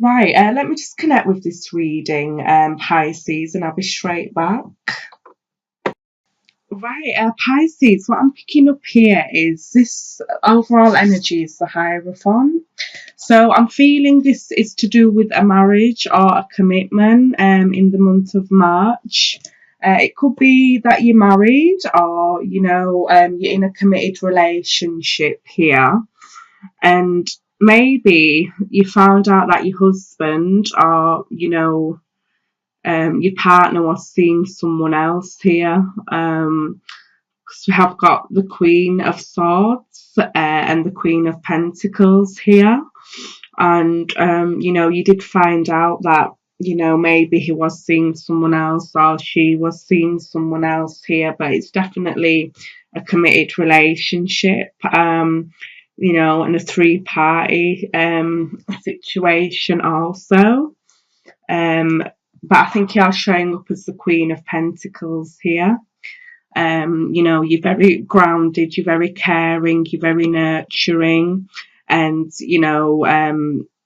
Right, let me just connect with this reading, Pisces, and I'll be straight back. Right, Pisces, what I'm picking up here is this overall energy is the Hierophant. So I'm feeling this is to do with a marriage or a commitment in the month of March. It could be that you're married or, you're in a committed relationship here. And maybe you found out that your husband or, your partner was seeing someone else here. Because we have got the Queen of Swords and the Queen of Pentacles here. And, you did find out that, maybe he was seeing someone else or she was seeing someone else here, but it's definitely a committed relationship. And a three-party situation also. But I think you're showing up as the Queen of Pentacles here. You're very grounded, you're very caring, you're very nurturing, and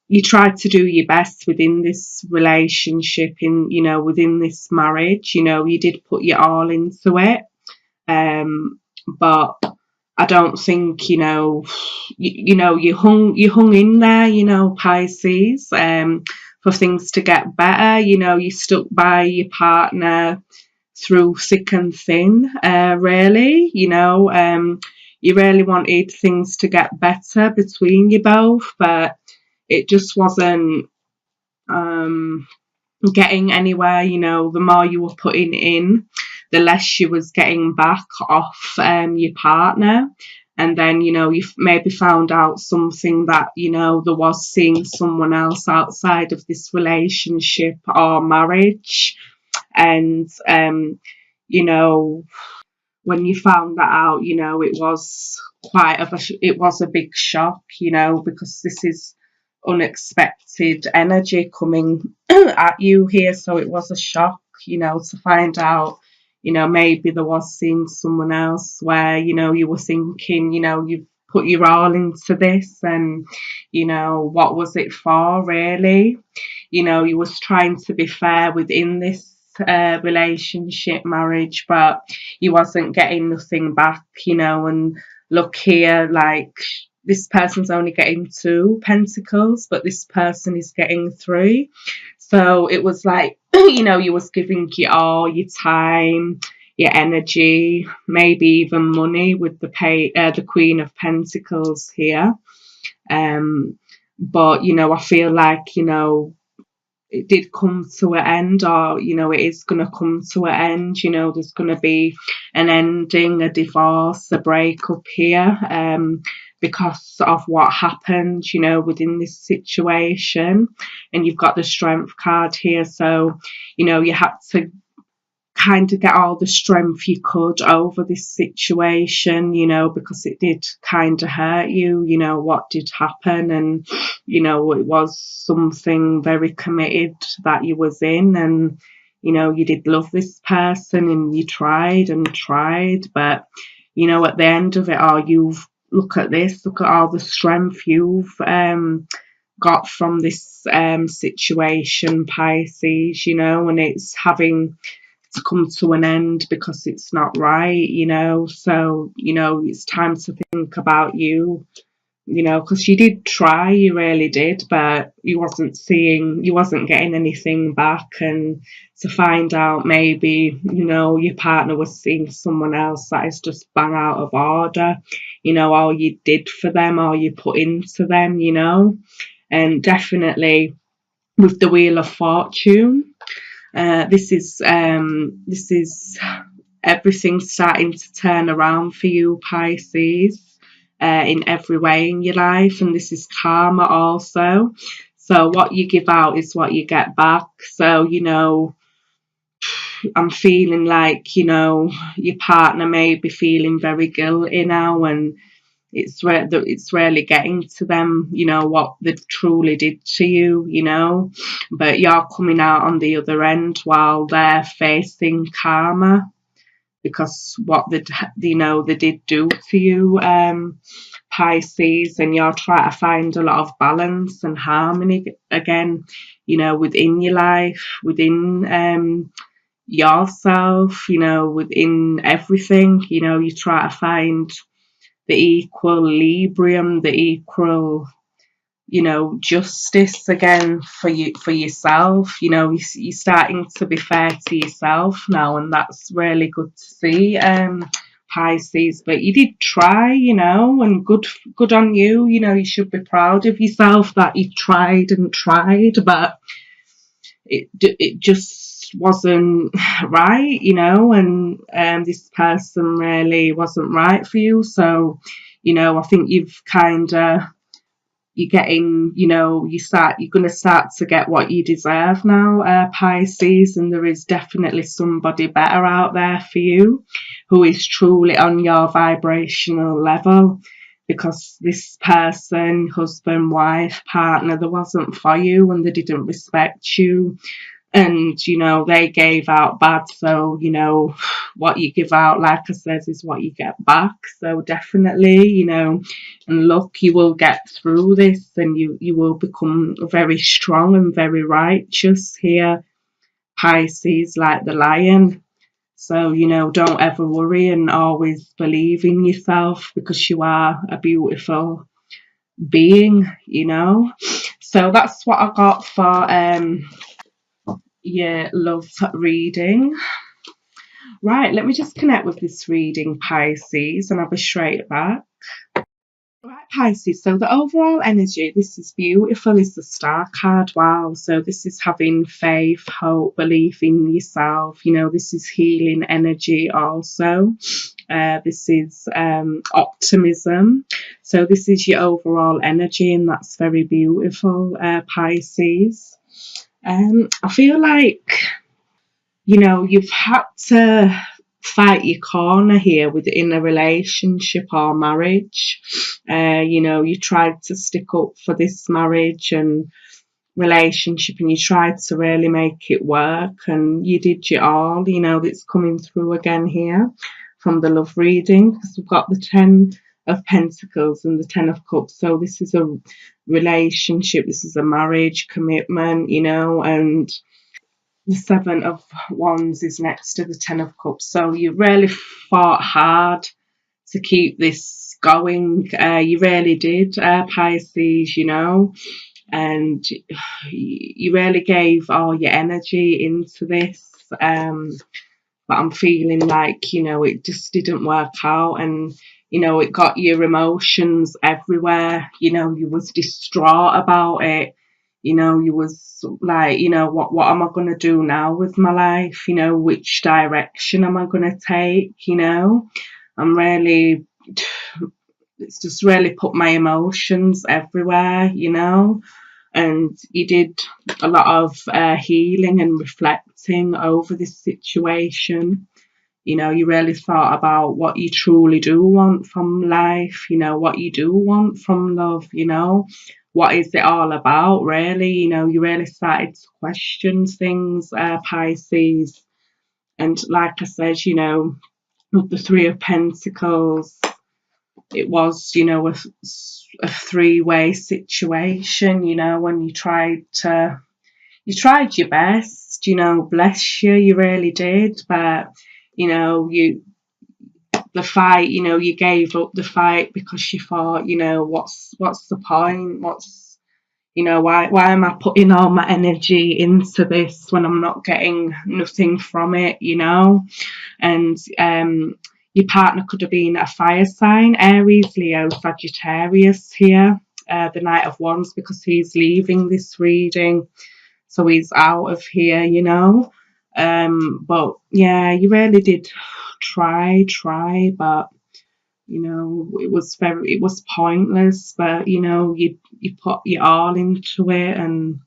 you try to do your best within this relationship, within this marriage. You did put your all into it, but I don't think you hung in there, Pisces, for things to get better. You stuck by your partner through thick and thin, really. You really wanted things to get better between you both, but it just wasn't getting anywhere. The more you were putting in, the less you was getting back off your partner. And then, you maybe found out something that, there was seeing someone else outside of this relationship or marriage. And, when you found that out, it was it was a big shock, because this is unexpected energy coming at you here. So it was a shock, to find out, maybe there was seeing someone else where, you were thinking, you've put your all into this and, what was it for really? You was trying to be fair within this relationship, marriage, but you wasn't getting nothing back, and look here, like this person's only getting 2 pentacles, but this person is getting 3. So it was like, you was giving your all, your time, your energy, maybe even money with the Queen of Pentacles here. But I feel like it did come to an end, or it is going to come to an end. There's going to be an ending, a divorce, a breakup here, because of what happened, within this situation. And you've got the Strength card here, so you had to kind of get all the strength you could over this situation, because it did kind of hurt you, what did happen. And, it was something very committed that you was in, and, you did love this person and you tried and tried, but, at the end of it all, look at all the strength you've got from this situation, Pisces, and it's having to come to an end because it's not right, so it's time to think about you, because you did try, you really did, but you wasn't getting anything back. And to find out maybe your partner was seeing someone else, that is just bang out of order. All you did for them, all you put into them, and definitely with the Wheel of Fortune, this is everything starting to turn around for you, Pisces, in every way in your life. And this is karma also. So what you give out is what you get back. So I'm feeling like your partner may be feeling very guilty now, and it's really getting to them, what they truly did to you, but you're coming out on the other end while they're facing karma because what they did do to you, Pisces, and you're trying to find a lot of balance and harmony again, you know, within your life, within yourself, you know, within everything. You know, you try to find the equilibrium, the equal, you know, justice again for you, for yourself. You know, you're starting to be fair to yourself now, and that's really good to see, Pisces. But you did try, you know, and good on you. You know, you should be proud of yourself that you tried and tried, but it just wasn't right, you know, and this person really wasn't right for you. So, you know, I think you've kind of, you're getting, you know, you're going to start to get what you deserve now, Pisces, and there is definitely somebody better out there for you who is truly on your vibrational level, because this person, husband, wife, partner, they wasn't for you and they didn't respect you, and you know they gave out bad. So you know what you give out, like I said, is what you get back. So definitely, you know, and look, you will get through this, and you will become very strong and very righteous here, Pisces, like the lion. So you know, don't ever worry, and always believe in yourself, because you are a beautiful being, you know. So that's what I got for your love reading. Right, let me just connect with this reading, Pisces, and I'll be straight back. Right, Pisces, so the overall energy, this is beautiful, is the Star card. Wow, so this is having faith, hope, belief in yourself. You know, this is healing energy also. This is optimism. So this is your overall energy, and that's very beautiful, Pisces. I feel like, you know, you've had to fight your corner here within a relationship or marriage. You know, you tried to stick up for this marriage and relationship, and you tried to really make it work, and you did your all. You know, that's coming through again here from the love reading, because we've got the 10 of Pentacles and the 10 of Cups. So this is a relationship, this is a marriage commitment, you know, and the 7 of Wands is next to the 10 of Cups. So you really fought hard to keep this going. You really did, Pisces, you know, and you really gave all your energy into this. But I'm feeling like, you know, it just didn't work out, and you know, it got your emotions everywhere. You know, you was distraught about it. You know, you was like, you know, what am I going to do now with my life? You know, which direction am I going to take? You know, I'm really, it's just really put my emotions everywhere, you know. And you did a lot of healing and reflecting over this situation. You know, you really thought about what you truly do want from life, you know, what you do want from love, you know, what is it all about, really? You know, you really started to question things, Pisces. And like I said, you know, with the 3 of Pentacles, it was, you know, a three-way situation, you know, when you tried your best, you know, bless you, you really did, but you know, the fight, you know, you gave up the fight because you thought, you know, what's the point? What's, you know, why am I putting all my energy into this when I'm not getting nothing from it, you know? And your partner could have been a fire sign, Aries, Leo, Sagittarius here, the Knight of Wands, because he's leaving this reading. So he's out of here, you know. But yeah, you really did try, but you know, it was pointless. But you know, you put your all into it, and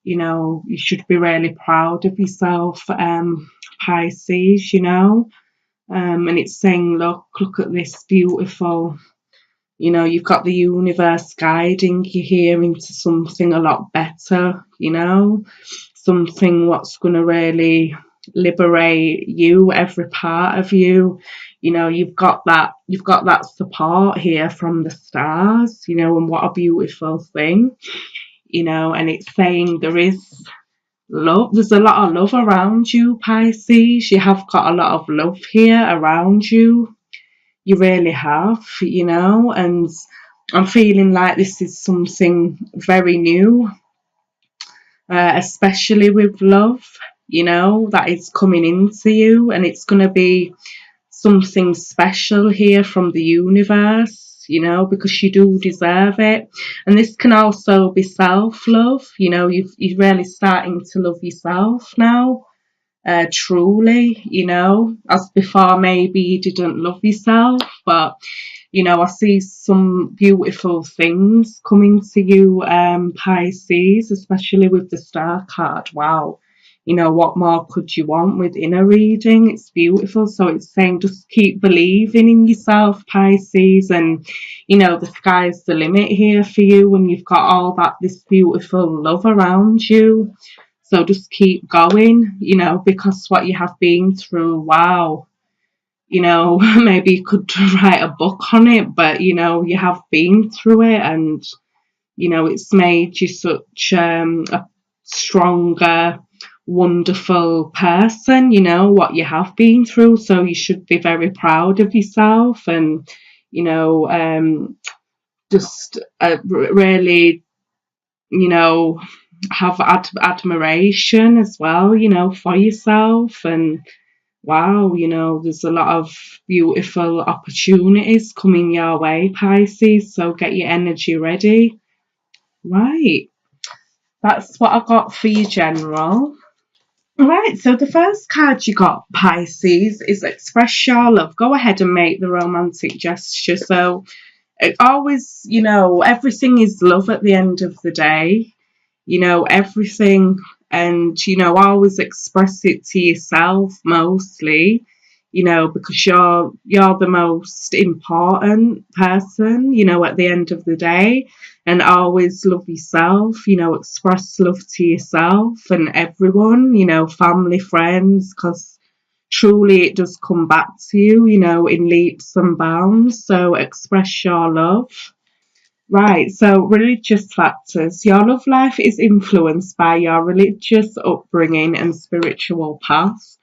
you know, you should be really proud of yourself, Pisces, you know. And it's saying, look at this beautiful, you know, you've got the universe guiding you here into something a lot better, you know, something what's going to really liberate you, every part of you. You know, you've got that support here from the stars, you know, and what a beautiful thing, you know. And it's saying there is love, there's a lot of love around you, Pisces. You have got a lot of love here around you. You really have, you know. And I'm feeling like this is something very new, especially with love, you know, that is coming into you, and it's going to be something special here from the universe, you know, because you do deserve it. And this can also be self-love, you know. You're really starting to love yourself now, truly, you know, as before maybe you didn't love yourself. But you know, I see some beautiful things coming to you, Pisces, especially with the Star card. Wow. You know, what more could you want with inner reading? It's beautiful. So it's saying just keep believing in yourself, Pisces, and you know, the sky's the limit here for you when you've got all that, this beautiful love around you. So just keep going, you know, because what you have been through, wow, you know, maybe you could write a book on it, but you know, you have been through it, and you know, it's made you such a stronger, wonderful person, you know, what you have been through. So you should be very proud of yourself, and you know, just really, you know, have admiration as well, you know, for yourself. And wow, you know, there's a lot of beautiful opportunities coming your way, Pisces. So get your energy ready. Right, that's what I got for you, General. Right, so the first card you got, Pisces, is express your love. Go ahead and make the romantic gesture. So it always, you know, everything is love at the end of the day, you know, everything. And you know, always express it to yourself mostly, you know, because you're the most important person, you know, at the end of the day. And always love yourself, you know, express love to yourself and everyone, you know, family, friends, because truly it does come back to you, you know, in leaps and bounds. So express your love. Right, so religious factors. Your love life is influenced by your religious upbringing and spiritual path.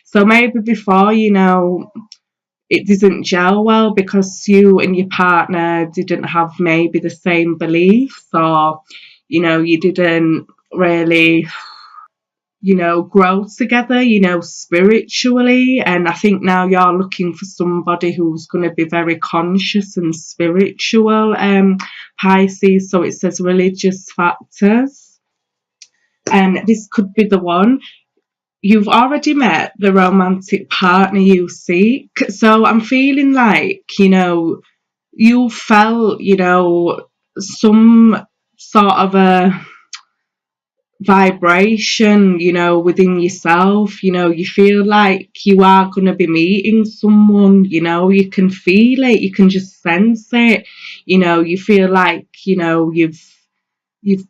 So maybe before, you know, it didn't gel well because you and your partner didn't have maybe the same beliefs, or, you know, you didn't really, you know, grow together, you know, spiritually. And I think now you're looking for somebody who's going to be very conscious and spiritual, Pisces. So it says religious factors, and this could be the one. You've already met the romantic partner you seek. So I'm feeling like, you know, you felt, you know, some sort of a vibration, you know, within yourself. You know, you feel like you are going to be meeting someone, you know, you can feel it, you can just sense it. You know, you feel like, you know, you've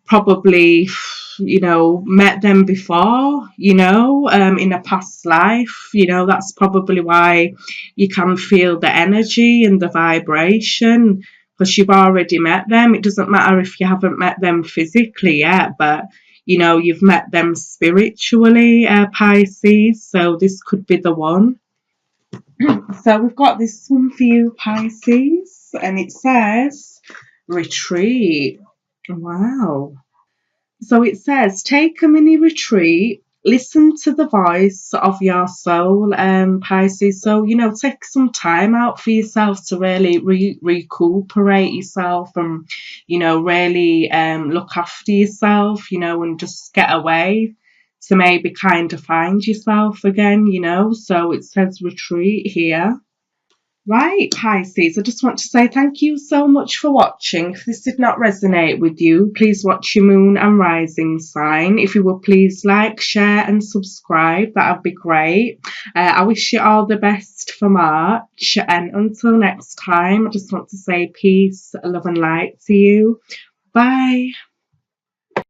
probably, you know, met them before, you know, in a past life. You know, that's probably why you can feel the energy and the vibration, because you've already met them. It doesn't matter if you haven't met them physically yet, but you know, you've met them spiritually, Pisces. So this could be the one. So we've got this one for you, Pisces, and it says retreat. Wow. So it says, take a mini retreat, listen to the voice of your soul, Pisces. So, you know, take some time out for yourself to really recuperate yourself, and, you know, really look after yourself, you know, and just get away to maybe kind of find yourself again, you know. So it says retreat here. Right, Pisces, I just want to say thank you so much for watching. If this did not resonate with you, please watch your moon and rising sign. If you would please like, share and subscribe, that would be great. I wish you all the best for March, and until next time, I just want to say peace, love and light to you. Bye.